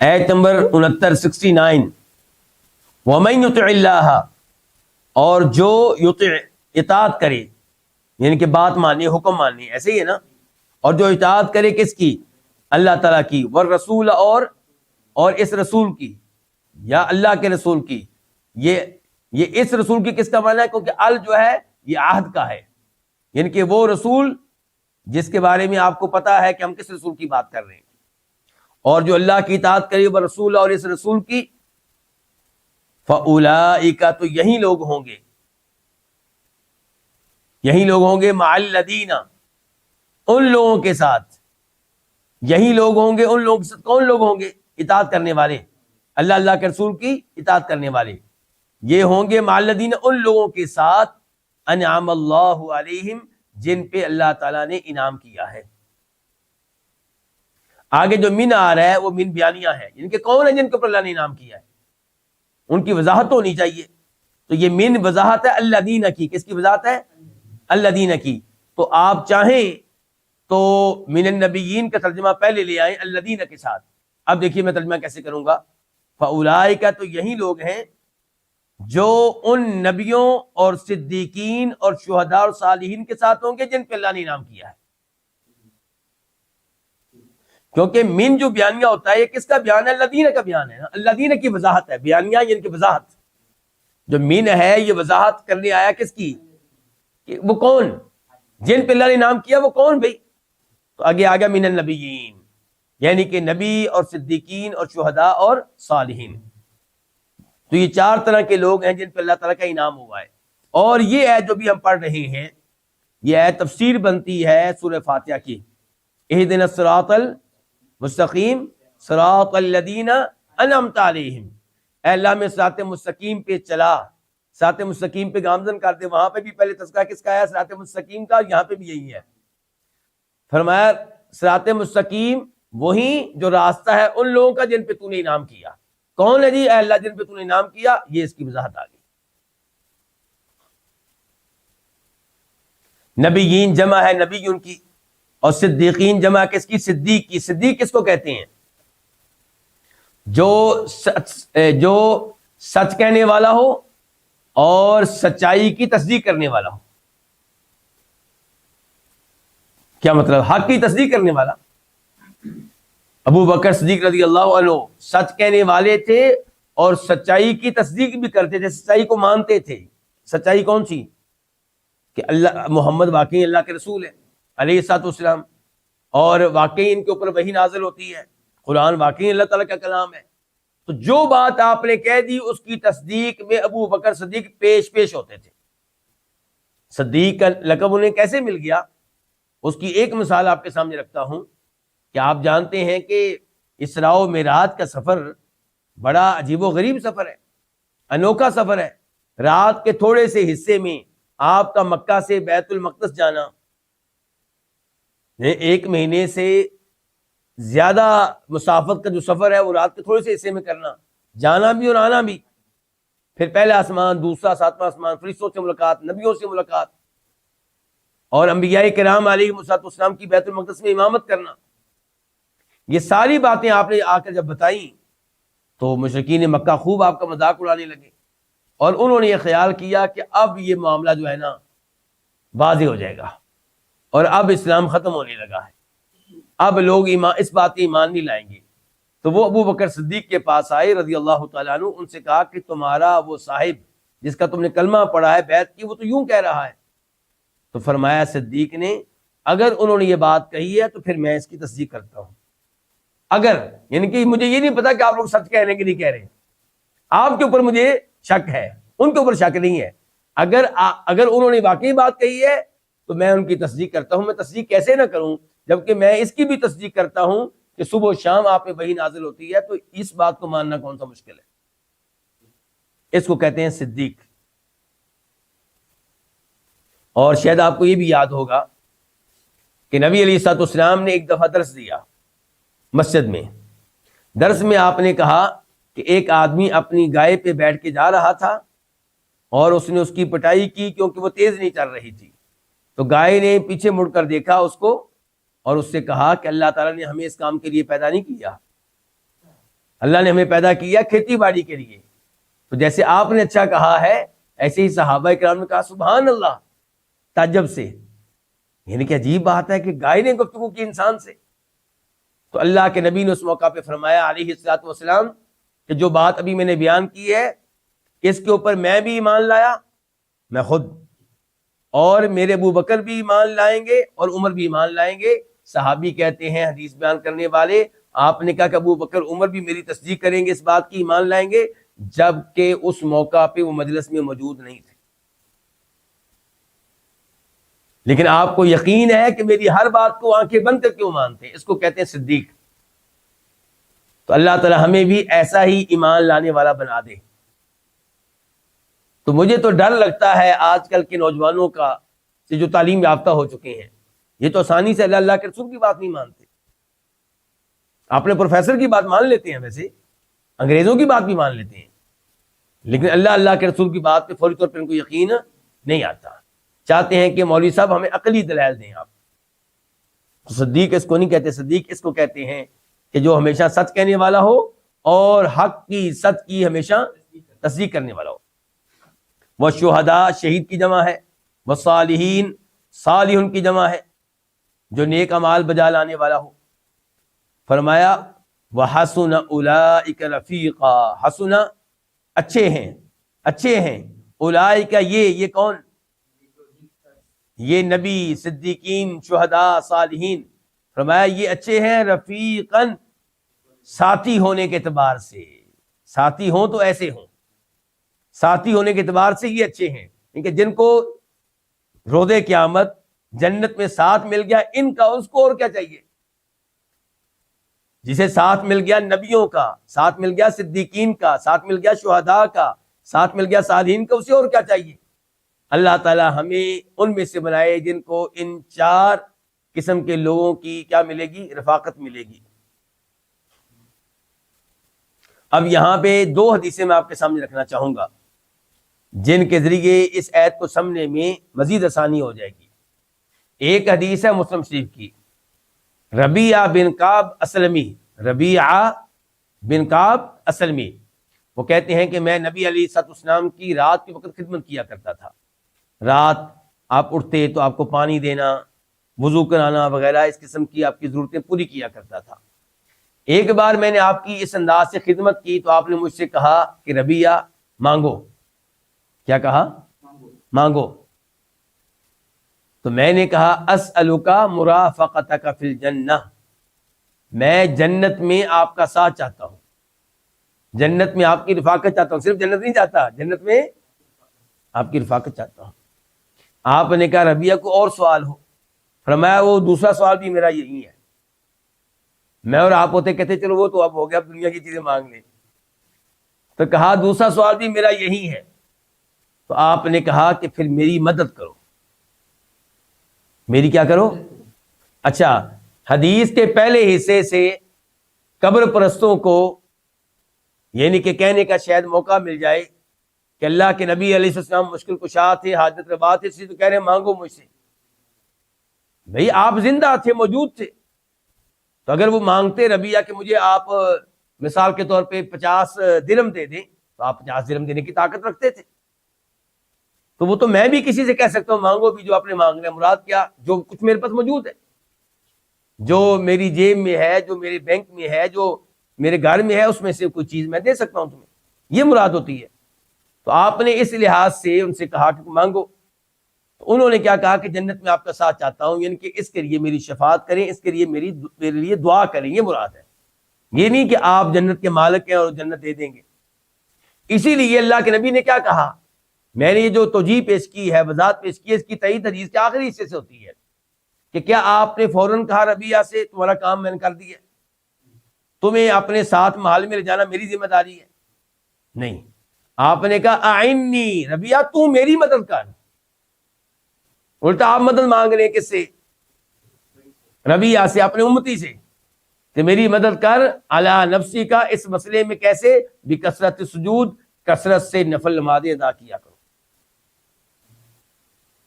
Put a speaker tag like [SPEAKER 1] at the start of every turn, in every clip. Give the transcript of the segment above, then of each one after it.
[SPEAKER 1] آیت نمبر 69 وَمَن يُطِعِ اللَّهَ، اور جو یطع اطاعت کرے، یعنی کہ بات مانی، حکم مانی، ایسے ہی ہے نا، اور جو اطاعت کرے کس کی؟ اللہ تعالیٰ کی، والرسول، اور اس رسول کی، یا اللہ کے رسول کی. یہ اس رسول کی کس کا معنی ہے؟ کیونکہ ال جو ہے یہ عہد کا ہے، یعنی کہ وہ رسول جس کے بارے میں آپ کو پتا ہے کہ ہم کس رسول کی بات کر رہے ہیں. اور جو اللہ کی اطاعت کرے وہ رسول اور اس رسول کی، فَأُولَئِكَ، تو یہی لوگ ہوں گے، مَعَ الَّذِينَ، ان لوگوں کے ساتھ، یہی لوگ ہوں گے ان لوگوں کے ساتھ. کون لوگ ہوں گے؟ اطاعت کرنے والے، اللہ کے رسول کی اطاعت کرنے والے. یہ ہوں گے مع الذین، ان لوگوں کے ساتھ، انعم اللہ علیہم، جن پہ اللہ تعالیٰ نے انعام کیا ہے. آگے جو من آ رہا ہے وہ من بیانیہ ہے، یعنی کہ کون ہے جن کے اوپر اللہ نے انعام کیا ہے، ان کی وضاحت ہونی چاہیے. تو یہ من وضاحت ہے الذین کی. کس کی وضاحت ہے؟ الذین کی. تو آپ چاہیں تو من النبیین کا ترجمہ پہلے لے آئیں الذین کے ساتھ. اب دیکھیے میں ترجمہ کیسے کروں گا. فاولئک، تو یہی لوگ ہیں جو ان نبیوں اور صدیقین اور شہداء اور صالحین کے ساتھ ہوں گے جن پہ اللہ نے انعام کیا ہے. کیونکہ من جو بیانیہ ہوتا ہے یہ کس کا بیان ہے؟ الذین کا بیان ہے نا. الذین کی وضاحت ہے، بیانیہ یعنی کہ وضاحت. جو من ہے یہ وضاحت کرنے آیا کس کی؟ کہ وہ کون جن پہ اللہ نے انعام کیا، وہ کون بھئی؟ تو آگے آ گیا من النبیین، یعنی کہ نبی اور صدیقین اور شہداء اور صالحین. تو یہ چار طرح کے لوگ ہیں جن پہ اللہ تعالیٰ کا انعام ہوا ہے. اور یہ آیت جو بھی ہم پڑھ رہے ہیں، یہ آیت تفسیر بنتی ہے سورہ فاتحہ کی. اہدنا الصراط المستقیم صراط الذین انعمت علیہم، اے اللہ میں صراط مستقیم پہ چلا. صراط مستقیم پہ گامزن کر دے. وہاں پہ بھی پہلے تذکرہ کس کا ہے؟ صراط مستقیم کا. یہاں پہ بھی یہی ہے. فرمایا صراط مستقیم وہی جو راستہ ہے ان لوگوں کا جن پہ تو نے انعام کیا. کون ہے جی؟ اے اللہ جن پہ تو نے انعام کیا. یہ اس کی وضاحت آ گئی. نبیین جمع ہے نبیون کی، اور صدیقین جمع کس کی؟ صدیق کی. صدیق کس کو کہتے ہیں؟ جو سچ کہنے والا ہو اور سچائی کی تصدیق کرنے والا ہو. کیا مطلب؟ حق کی تصدیق کرنے والا. ابو بکر صدیق رضی اللہ عنہ سچ کہنے والے تھے اور سچائی کی تصدیق بھی کرتے تھے، سچائی کو مانتے تھے. سچائی کون سی؟ کہ اللہ محمد واقعی اللہ کے رسول ہے علیہ الصلوۃ والسلام، اور واقعی ان کے اوپر وحی نازل ہوتی ہے، قرآن واقعی اللہ تعالیٰ کا کلام ہے. تو جو بات آپ نے کہہ دی اس کی تصدیق میں ابو بکر صدیق پیش ہوتے تھے. صدیق کا لقب انہیں کیسے مل گیا؟ اس کی ایک مثال آپ کے سامنے رکھتا ہوں کہ آپ جانتے ہیں کہ اسراء و معراج کا سفر بڑا عجیب و غریب سفر ہے، انوکھا سفر ہے. رات کے تھوڑے سے حصے میں آپ کا مکہ سے بیت المقدس جانا، ایک مہینے سے زیادہ مسافت کا جو سفر ہے وہ رات کے تھوڑے سے حصے میں کرنا، جانا بھی اور آنا بھی. پھر پہلا آسمان، دوسرا، ساتواں آسمان، فرشتوں سے ملاقات، نبیوں سے ملاقات، اور انبیاء کرام علیہ السلام کی بیت المقدس میں امامت کرنا. یہ ساری باتیں آپ نے آ کر جب بتائیں تو مشرکین مکہ خوب آپ کا مذاق اڑانے لگے، اور انہوں نے یہ خیال کیا کہ اب یہ معاملہ جو ہے نا واضح ہو جائے گا، اور اب اسلام ختم ہونے لگا ہے، اب لوگ اس بات کی ایمان نہیں لائیں گے. تو وہ ابو بکر صدیق کے پاس آئے رضی اللہ تعالیٰ عنہ، ان سے کہا کہ تمہارا وہ صاحب جس کا تم نے کلمہ پڑھا ہے بیعت کی، وہ تو یوں کہہ رہا ہے. تو فرمایا صدیق نے اگر انہوں نے یہ بات کہی ہے تو پھر میں اس کی تصدیق کرتا ہوں. اگر، یعنی کہ مجھے یہ نہیں پتا کہ آپ لوگ سچ کہہ رہے ہیں کہ نہیں کہہ رہے، آپ کے اوپر مجھے شک ہے، ان کے اوپر شک نہیں ہے. اگر انہوں نے واقعی بات کہی ہے تو میں ان کی تصدیق کرتا ہوں. میں تصدیق کیسے نہ کروں جبکہ میں اس کی بھی تصدیق کرتا ہوں کہ صبح و شام آپ پہ وحی نازل ہوتی ہے. تو اس بات کو ماننا کون سا مشکل ہے؟ اس کو کہتے ہیں صدیق. اور شاید آپ کو یہ بھی یاد ہوگا کہ نبی علیہ الصلوۃ والسلام نے ایک دفعہ درس دیا مسجد میں. درس میں آپ نے کہا کہ ایک آدمی اپنی گائے پہ بیٹھ کے جا رہا تھا اور اس نے اس کی پٹائی کی کیونکہ وہ تیز نہیں چل رہی تھی. تو گائے نے پیچھے مڑ کر دیکھا اس کو اور اس سے کہا کہ اللہ تعالیٰ نے ہمیں اس کام کے لیے پیدا نہیں کیا. اللہ نے ہمیں پیدا کیا کھیتی باڑی کے لیے، تو جیسے آپ نے اچھا کہا ہے ایسے ہی صحابہ کرام نے کہا سبحان اللہ تعجب سے، یعنی کہ عجیب بات ہے کہ گائے نے گفتگو کی انسان سے۔ تو اللہ کے نبی نے اس موقع پہ فرمایا علیہ الصلوۃ والسلام کہ جو بات ابھی میں نے بیان کی ہے اس کے اوپر میں بھی ایمان لایا، میں خود، اور میرے ابو بکر بھی ایمان لائیں گے اور عمر بھی ایمان لائیں گے۔ صحابی کہتے ہیں حدیث بیان کرنے والے، آپ نے کہا کہ ابو بکر عمر بھی میری تصدیق کریں گے، اس بات کی ایمان لائیں گے، جبکہ اس موقع پہ وہ مجلس میں موجود نہیں تھے، لیکن آپ کو یقین ہے کہ میری ہر بات کو آنکھیں بند کر کے وہ مانتے ہیں، اس کو کہتے ہیں صدیق۔ تو اللہ تعالی ہمیں بھی ایسا ہی ایمان لانے والا بنا دے۔ تو مجھے تو ڈر لگتا ہے آج کل کے نوجوانوں کا سے جو تعلیم یافتہ ہو چکے ہیں، یہ تو آسانی سے اللہ کے رسول کی بات نہیں مانتے، اپنے پروفیسر کی بات مان لیتے ہیں، ویسے انگریزوں کی بات بھی مان لیتے ہیں، لیکن اللہ کے رسول کی بات پہ فوری طور پر ان کو یقین نہیں آتا، چاہتے ہیں کہ مولوی صاحب ہمیں عقلی دلائل دیں آپ۔ تو صدیق اس کو نہیں کہتے، صدیق اس کو کہتے ہیں کہ جو ہمیشہ سچ کہنے والا ہو اور حق کی سچ کی ہمیشہ تصدیق کرنے والا ہو۔ وہ شہداء شہید کی جمع ہے، وہ صالحین صالحون کی جمع ہے، جو نیک اعمال بجا لانے والا ہو۔ فرمایا وحسن اولئک رفیقا، حسن اچھے ہیں، اچھے ہیں، اولئک یہ کون؟ یہ نبی، صدیقین، شہداء، صالحین۔ فرمایا یہ اچھے ہیں رفیقاً، ساتھی ہونے کے اعتبار سے، ساتھی ہوں تو ایسے ہوں، ساتھی ہونے کے اعتبار سے یہ اچھے ہیں، کیونکہ جن کو روز قیامت جنت میں ساتھ مل گیا، ان کا اس کو اور کیا چاہیے؟ جسے ساتھ مل گیا نبیوں کا، ساتھ مل گیا صدیقین کا، ساتھ مل گیا شہداء کا، ساتھ مل گیا صالحین کا، اسے اور کیا چاہیے؟ اللہ تعالی ہمیں ان میں سے بنائے جن کو ان چار قسم کے لوگوں کی کیا ملے گی؟ رفاقت ملے گی۔ اب یہاں پہ دو حدیثیں میں آپ کے سامنے رکھنا چاہوں گا جن کے ذریعے اس آیت کو سمجھنے میں مزید آسانی ہو جائے گی۔ ایک حدیث ہے مسلم شریف کی، ربیعہ بن کعب اسلمی، ربیعہ بن کعب اسلمی، وہ کہتے ہیں کہ میں نبی علیہ الصلوۃ والسلام کی رات کے وقت خدمت کیا کرتا تھا۔ رات آپ اٹھتے تو آپ کو پانی دینا، وضو کرانا وغیرہ اس قسم کی آپ کی ضرورتیں پوری کیا کرتا تھا۔ ایک بار میں نے آپ کی اس انداز سے خدمت کی تو آپ نے مجھ سے کہا کہ ربیعہ مانگو، کیا کہا؟ مانگو۔ تو میں نے کہا اسألک مرافقتک فی الجنہ، میں جنت میں آپ کا ساتھ چاہتا ہوں، جنت میں آپ کی رفاقت چاہتا ہوں، صرف جنت نہیں چاہتا، جنت میں آپ کی رفاقت چاہتا ہوں۔ آپ نے کہا ربیعہ کو اور سوال ہو؟ فرمایا وہ دوسرا سوال بھی میرا یہی ہے۔ میں اور آپ ہوتے کہتے چلو وہ تو اب ہو گیا، اب دنیا کی چیزیں مانگ لیں، تو کہا دوسرا سوال بھی میرا یہی ہے۔ تو آپ نے کہا کہ پھر میری مدد کرو، میری کیا کرو؟ اچھا، حدیث کے پہلے حصے سے قبر پرستوں کو یعنی کہ کہنے کا شاید موقع مل جائے کہ اللہ کے نبی علیہ السلام مشکل کشا تھے، حاجت روا تھے، اس لیے تو کہہ رہے ہیں مانگو مجھ سے۔ بھئی آپ زندہ تھے، موجود تھے، تو اگر وہ مانگتے ربیعہ کہ مجھے آپ مثال کے طور پہ 50 درہم دے دیں، تو آپ 50 درہم دینے کی طاقت رکھتے تھے، تو وہ تو میں بھی کسی سے کہہ سکتا ہوں مانگو بھی جو آپ نے مانگنا ہے۔ مراد کیا؟ جو کچھ میرے پاس موجود ہے، جو میری جیب میں ہے، جو میرے بینک میں ہے، جو میرے گھر میں ہے، اس میں سے کوئی چیز میں دے سکتا ہوں تمہیں، یہ مراد ہوتی ہے۔ تو آپ نے اس لحاظ سے ان سے کہا کہ مانگو، تو انہوں نے کیا کہا کہ جنت میں آپ کا ساتھ چاہتا ہوں، یعنی کہ اس کے لیے میری شفاعت کریں، اس کے لیے میرے لیے دعا کریں، یہ مراد ہے، یہ نہیں کہ آپ جنت کے مالک ہیں اور جنت دے دیں گے۔ اسی لیے اللہ کے نبی نے کیا کہا؟ میں نے یہ جو توجیہ پیش کی ہے، وضاحت پیش کی ہے، اس کی تائید حدیث کے آخری حصے سے ہوتی ہے کہ کیا آپ نے فوراً کہا ربیعہ سے تمہارا کام میں نے کر دیا، تمہیں اپنے ساتھ محل میں لے جانا میری ذمہ داری ہے؟ نہیں، آپ نے کہا اعنی ربیعہ، تو میری مدد کر۔ الٹا آپ مدد مانگ رہے ہیں کس سے؟ ربیعہ سے، اپنے امتی سے، کہ میری مدد کر علی نفسی کا، اس مسئلے میں کیسے؟ بکثرت سجود، کثرت سے نفل نمازیں ادا کیا کرو۔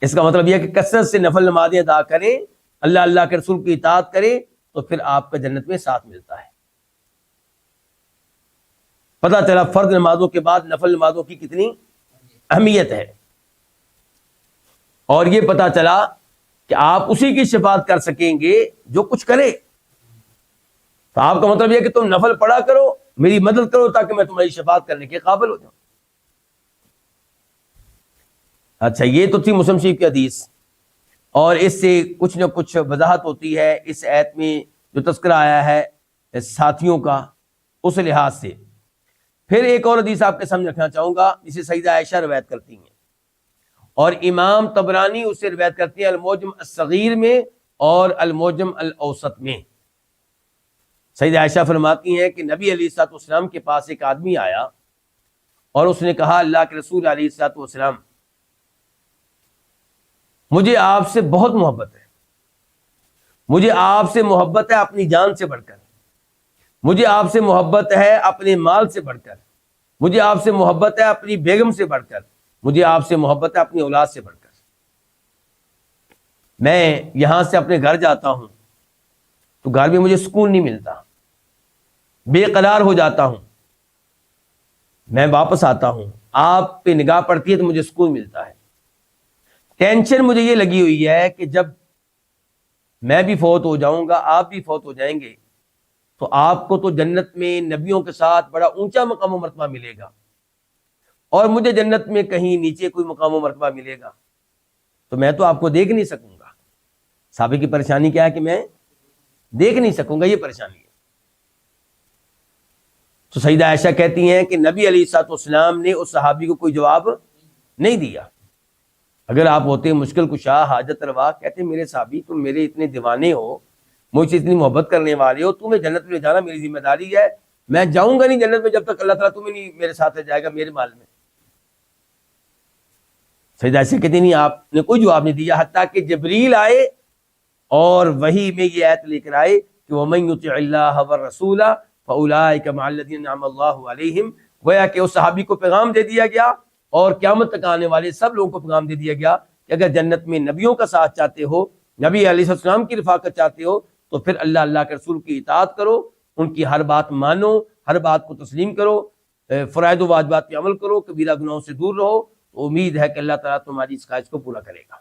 [SPEAKER 1] اس کا مطلب یہ کہ کثرت سے نفل نمازیں ادا کریں، اللہ کے رسول کی اطاعت کریں، تو پھر آپ کا جنت میں ساتھ ملتا ہے۔ پتہ چلا فرض نمازوں کے بعد نفل نمازوں کی کتنی اہمیت ہے، اور یہ پتہ چلا کہ آپ اسی کی شفاعت کر سکیں گے جو کچھ کرے. تو آپ کا مطلب یہ کہ تم نفل پڑھا کرو، میری مدد کرو تاکہ میں تمہاری شفاعت کرنے کے قابل ہو جاؤں. اچھا، یہ تو تھی مسلم شریف کی حدیث، اور اس سے کچھ نہ کچھ وضاحت ہوتی ہے اس آیت میں جو تذکرہ آیا ہے ساتھیوں کا، اس لحاظ سے. پھر ایک اور حدیث آپ کے سامنے رکھنا چاہوں گا جسے سیدہ عائشہ روایت کرتی ہیں، اور امام طبرانی اسے روایت کرتی ہیں المعجم الصغیر میں اور المعجم الاوسط میں. سیدہ عائشہ فرماتی ہیں کہ نبی علیہ الصلوۃ والسلام کے پاس ایک آدمی آیا اور اس نے کہا، اللہ کے رسول علیہ الصلوۃ والسلام، مجھے آپ سے بہت محبت ہے، مجھے آپ سے محبت ہے اپنی جان سے بڑھ کر، مجھے آپ سے محبت ہے اپنے مال سے بڑھ کر، مجھے آپ سے محبت ہے اپنی بیگم سے بڑھ کر، مجھے آپ سے محبت ہے اپنی اولاد سے بڑھ کر. میں یہاں سے اپنے گھر جاتا ہوں تو گھر میں مجھے سکون نہیں ملتا، بے قرار ہو جاتا ہوں. میں واپس آتا ہوں، آپ پہ نگاہ پڑتی ہے تو مجھے سکون ملتا ہے. ٹینشن مجھے یہ لگی ہوئی ہے کہ جب میں بھی فوت ہو جاؤں گا، آپ بھی فوت ہو جائیں گے، تو آپ کو تو جنت میں نبیوں کے ساتھ بڑا اونچا مقام و مرتبہ ملے گا، اور مجھے جنت میں کہیں نیچے کوئی مقام و مرتبہ ملے گا، تو میں تو آپ کو دیکھ نہیں سکوں گا. صحابی کی پریشانی کیا ہے کہ میں دیکھ نہیں سکوں گا، یہ پریشانی ہے. تو سیدہ عائشہ کہتی ہیں کہ نبی علیہ الصلوۃ والسلام نے اس صحابی کو کوئی جواب نہیں دیا. اگر آپ ہوتے مشکل کشا حاجت روا، کہتے میرے صحابی تم میرے اتنے دیوانے ہو، مجھ سے اتنی محبت کرنے والے ہو، تمہیں جنت میں لے جانا میری ذمہ داری ہے، میں جاؤں گا نہیں جنت میں جب تک اللہ تعالیٰ تمہیں نہیں میرے ساتھ لے جائے گا میرے مال میں. سیدہ عائشہ کہتی نہیں، آپ نے کوئی جواب نہیں دیا، حتیٰ کہ جبریل آئے اور وحی میں یہ آیت لے کر آئے کہ وَمَن يُطِعِ اللَّهَ وَالرَّسُولَ فَأُولَٰئِكَ مَعَ الَّذِينَ أَنْعَمَ اللَّهُ عَلَيْهِمْ. گویا کہ اس صحابی کو پیغام دے دیا گیا، اور قیامت تک آنے والے سب لوگوں کو پیغام دے دیا گیا کہ اگر جنت میں نبیوں کا ساتھ چاہتے ہو، نبی علیہ السلام کی رفاقت چاہتے ہو، تو پھر اللہ کے رسول کی اطاعت کرو، ان کی ہر بات مانو، ہر بات کو تسلیم کرو، فرائض و واجبات پہ عمل کرو، کبیرہ گناہوں سے دور رہو. تو امید ہے کہ اللہ تعالیٰ تمہاری اس خواہش کو پورا کرے گا.